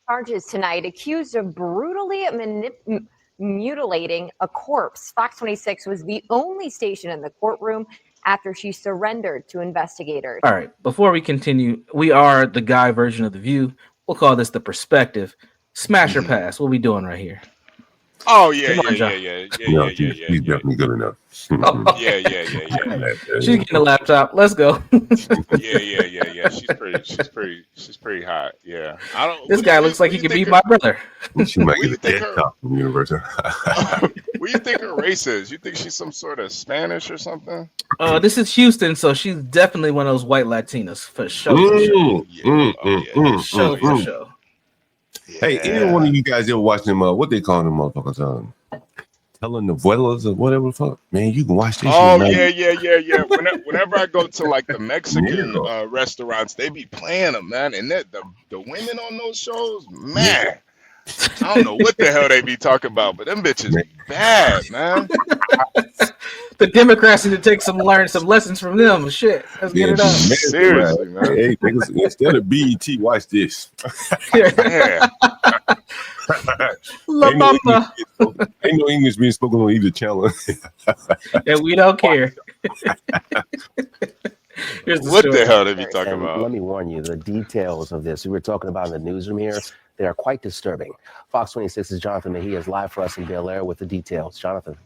Charges tonight, accused of brutally mutilating a corpse. Fox 26 was the only station in the courtroom after she surrendered to investigators. All right, before we continue, we are the guy version of The View. We'll call this The Perspective. Smash or pass? What are we doing right here? Oh yeah, Come on, yeah, John. yeah. He's definitely good enough. Yeah. She's getting a laptop. Let's go. Yeah. She's pretty hot. Yeah. I don't. This guy looks like he could be my brother. She might get a dead top from the university. What do you think her race is? You think she's some sort of Spanish or something? This is Houston, so she's definitely one of those white Latinas for sure. For sure. Hey, any one of you guys ever watch them? What they call them motherfuckers? Telenovelas or whatever the fuck. Man, you can watch this. Oh yeah. Whenever I go to like the Mexican restaurants, they be playing them, man. And the women on those shows, man. I don't know what the hell they be talking about, but them bitches be bad, man. The Democrats need to learn some lessons from them. Shit, let's get it up. Seriously, man. Hey, instead of BET, watch this. Yeah. Ain't no English being spoken on either channel. And we don't care. What the hell they be talking about? Let me warn you, the details of this we were talking about in the newsroom here, they are quite disturbing. Fox 26's Jonathan Mejia is live for us in Bel Air with the details. Jonathan.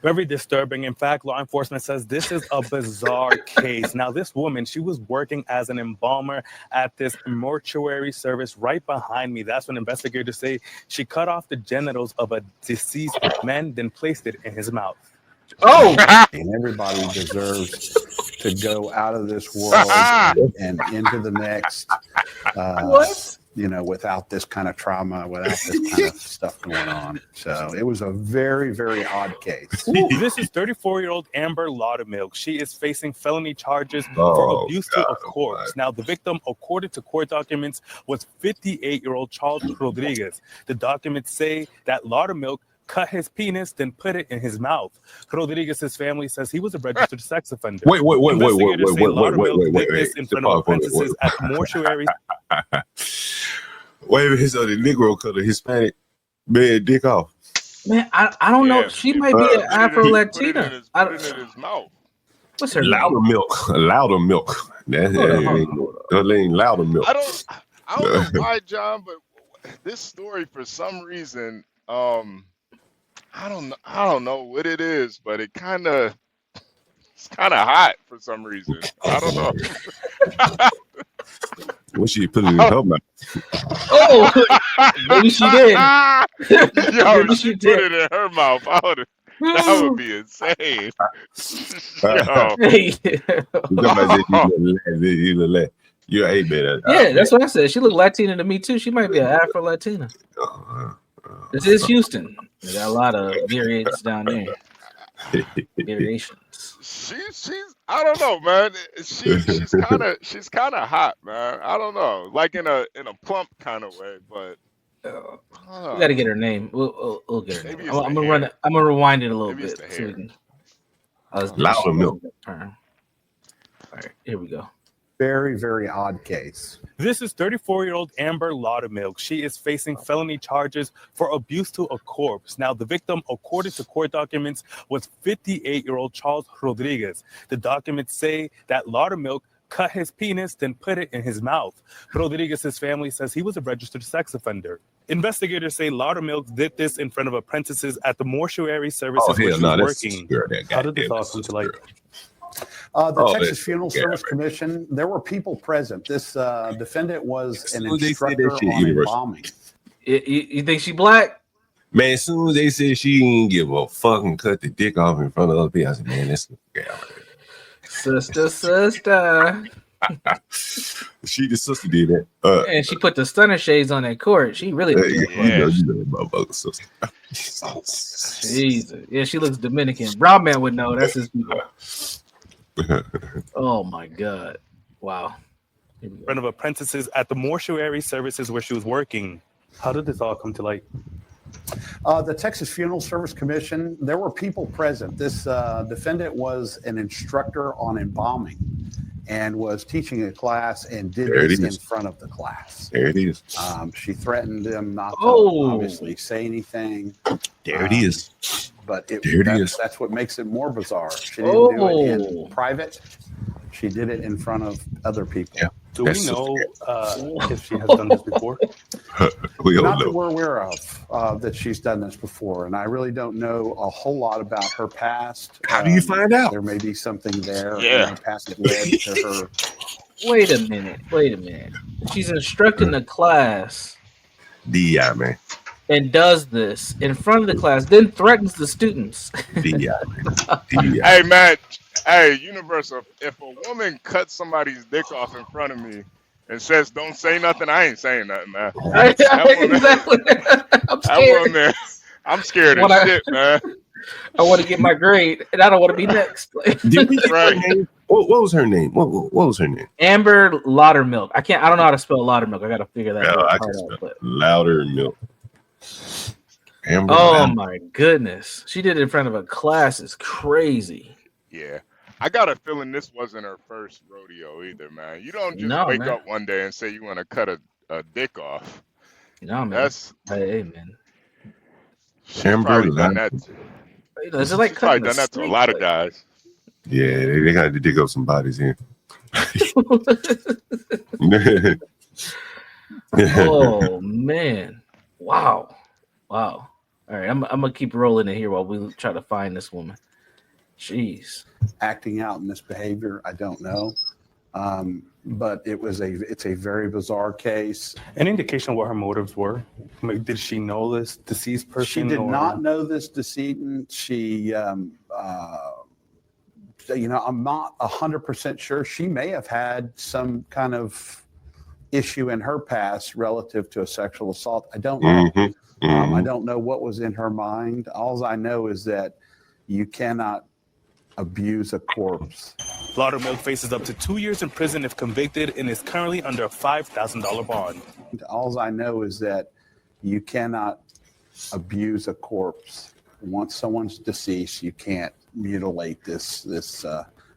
Very disturbing. In fact, law enforcement says this is a bizarre case. Now, this woman, she was working as an embalmer at this mortuary service right behind me. That's when investigators say she cut off the genitals of a deceased man, then placed it in his mouth. Oh! And everybody deserves to go out of this world and into the next. What? You know, without this kind of trauma, without this kind of stuff going on. So it was a very, very odd case. Ooh, this is 34-year-old Amber Laudermilk. She is facing felony charges for abuse to a corpse. Now, the victim, according to court documents, was 58-year-old Charles Rodriguez. The documents say that Laudermilk cut his penis, then put it in his mouth. Rodriguez's family says he was a registered sex offender. Wait. This in front of apprentices at the mortuary. Wait a minute, so the Negro cut a Hispanic man dick off. Man, I don't know. She might be an Afro-Latina. Put it in his mouth. What's her Louder name? milk. Louder milk. That ain't louder milk. I don't know why, John, but this story for some reason, I don't know what it is, but it's kind of hot for some reason. I don't know. What she put it in her mouth? Oh, maybe she did. Yo, Maybe she put it in her mouth. That would be insane. You're a better. Yeah, that's what I said. She looked Latina to me too. She might be an Afro-Latina. This is Houston. They got a lot of variants down there. Variations. She's I don't know, man. She's kind of hot, man. I don't know, like in a plump kind of way, but we got to get her name. We'll get her name. I'm gonna rewind it a little bit. Louder milk. All right, here we go. Very, very odd case. This is 34-year-old Amber Laudermilk. She is facing felony charges for abuse to a corpse. Now, the victim, according to court documents, was 58-year-old Charles Rodriguez. The documents say that Laudermilk cut his penis, then put it in his mouth. Rodriguez's family says he was a registered sex offender. Investigators say Laudermilk did this in front of apprentices at the mortuary services where she was working. How did this all come to light? The Texas Funeral Service Commission, there were people present. This defendant was an instructor on embalming. You think she black? Man, as soon as they said she didn't give a fuck and cut the dick off in front of other people, I said, man, that's Sister. She the sister did that. And she put the stunner shades on that court. She really Jesus. Yeah, she looks Dominican. Brown man would know. That's his people. Oh my God. Wow. In front of apprentices at the mortuary services where she was working. How did this all come to light? The Texas Funeral Service Commission, there were people present. This defendant was an instructor on embalming. and was teaching a class and did There it this in is. front of the class. There it is. She threatened them not to Oh. obviously say anything. There it is. But There it is. that's what makes it more bizarre. She didn't do it in Oh. private. She did it in front of other people. Yeah. Do That's we so know if she has done this before? We don't Not that know. we're aware of that she's done this before, and I really don't know a whole lot about her past. How do you find out? There may be something there Yeah. in her past that led to her. Wait a minute. She's instructing the class DI, man. and does this in front of the class, then threatens the students. DI, man. DI. Hey, man. Hey, Universal. If a woman cuts somebody's dick off in front of me and says, "Don't say nothing," I ain't saying nothing, man. Exactly. I'm That scared. woman, I'm scared What as I- shit, man. I want to get my grade, and I don't want to be next. Did we get her Right. name? What was her name? What was her name? Amber Laudermilk. I don't know how to spell Laudermilk. I got to figure that No, out. I can spell it. Louder milk. Amber Oh Louder. my goodness. She did it in front of a class. It's crazy. Yeah. I got a feeling this wasn't her first rodeo either, man. You don't just No, wake man. up one day and say you want to cut a dick off. No, man. That's Hey, man. she's Amber probably done Louder. that. Is it like She's probably cutting done that to a steak? lot of Like- guys. Yeah, they got to dig up some bodies here. Oh man! Wow! All right, I'm gonna keep rolling it here while we try to find this woman. Jeez. Acting out misbehavior, I don't know. But it's a very bizarre case. Any indication what her motives were? I mean, did she know this deceased person? She did or- not know this decedent. She, I'm not 100% sure. She may have had some kind of issue in her past relative to a sexual assault. I don't know. Mhm, I mhm. don't know what was in her mind. All I know is that you cannot abuse a corpse. Laudermilk faces up to 2 years in prison if convicted and is currently under a $5,000 bond. All I know is that you cannot abuse a corpse. Once someone's deceased, you can't mutilate this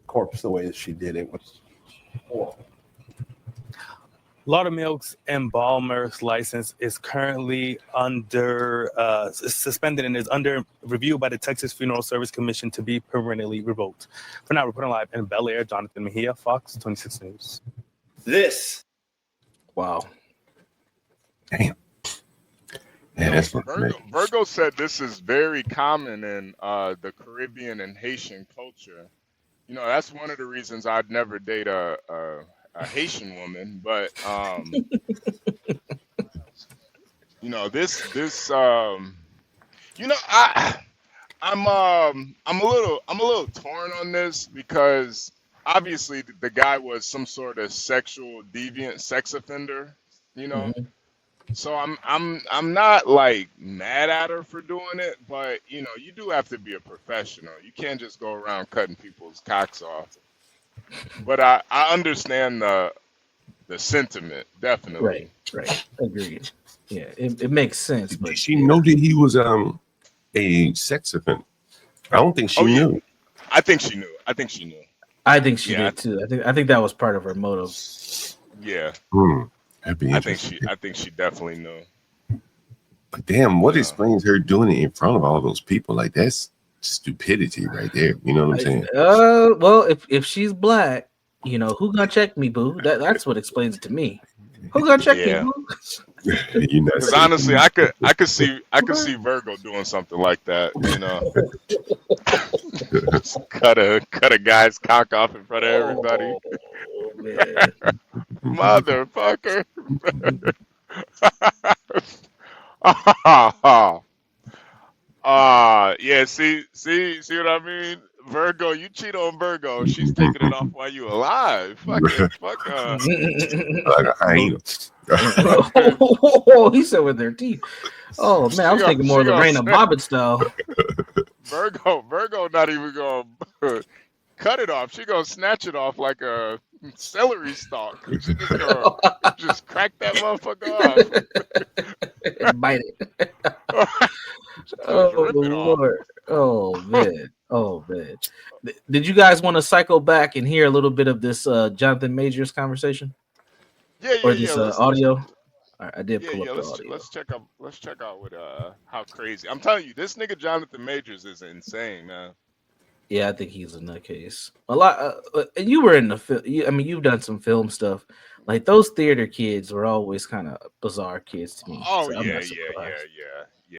corpse the way that she did. It was horrible. Laudermilk's Embalmer's license is currently under suspended and is under review by the Texas Funeral Service Commission to be permanently revoked. For now, reporting live in Bel Air, Jonathan Mejia, Fox 26 News. This. Wow. Damn. Yeah, that's what Virgo said this is very common in the Caribbean and Haitian culture. You know, that's one of the reasons I'd never date a Haitian woman, but you know, I'm a little torn on this because obviously the guy was some sort of sexual deviant sex offender, you know. Mhm. So I'm not like mad at her for doing it, but you know, you do have to be a professional. You can't just go around cutting people's cocks off. But I understand the sentiment, definitely. Right. Agreed. Yeah, it makes sense. Did But she know that he was a sex offender? I don't think she Oh, yeah. knew. I think she knew. I think she knew. I think she Yeah. did too. I think that was part of her motive. Yeah, That'd be I think interesting. she definitely knew. But damn, what Yeah. explains her doing it in front of all those people? Like that's stupidity right there. You know what I'm saying? Well, if she's black, you know, who gonna check me, boo? That's what explains it to me. Who gonna check Yeah. me, boo? You know, Because honestly, I could see Virgo doing something like that. You know, Just cut a guy's cock off in front of everybody. Oh, man. Motherfucker. Yeah, see what I mean? Virgo, you cheat on Virgo, she's taking it off while you alive. Fuck her. like a hyena. Oh, he said with their teeth. Oh man, I was She thinking more of the gonna Raina say- Bobbitt style. Virgo not even gonna cut it off. She gonna snatch it off like a celery stalk. She just gonna just crack that motherfucker Bite it. off. Oh Rip it off. Lord. Oh man. Oh man. Did you guys want to cycle back and hear a little bit of this Jonathan Majors conversation or this audio? All right, I did pull up the audio. Let's check out what how crazy. I'm telling you, this nigga Jonathan Majors is insane, man. Yeah, I think he's a nutcase. A lot. You were in the film. I mean, you've done some film stuff. Like those theater kids were always kind of bizarre kids to me. Oh so I'm yeah, not yeah, surprised.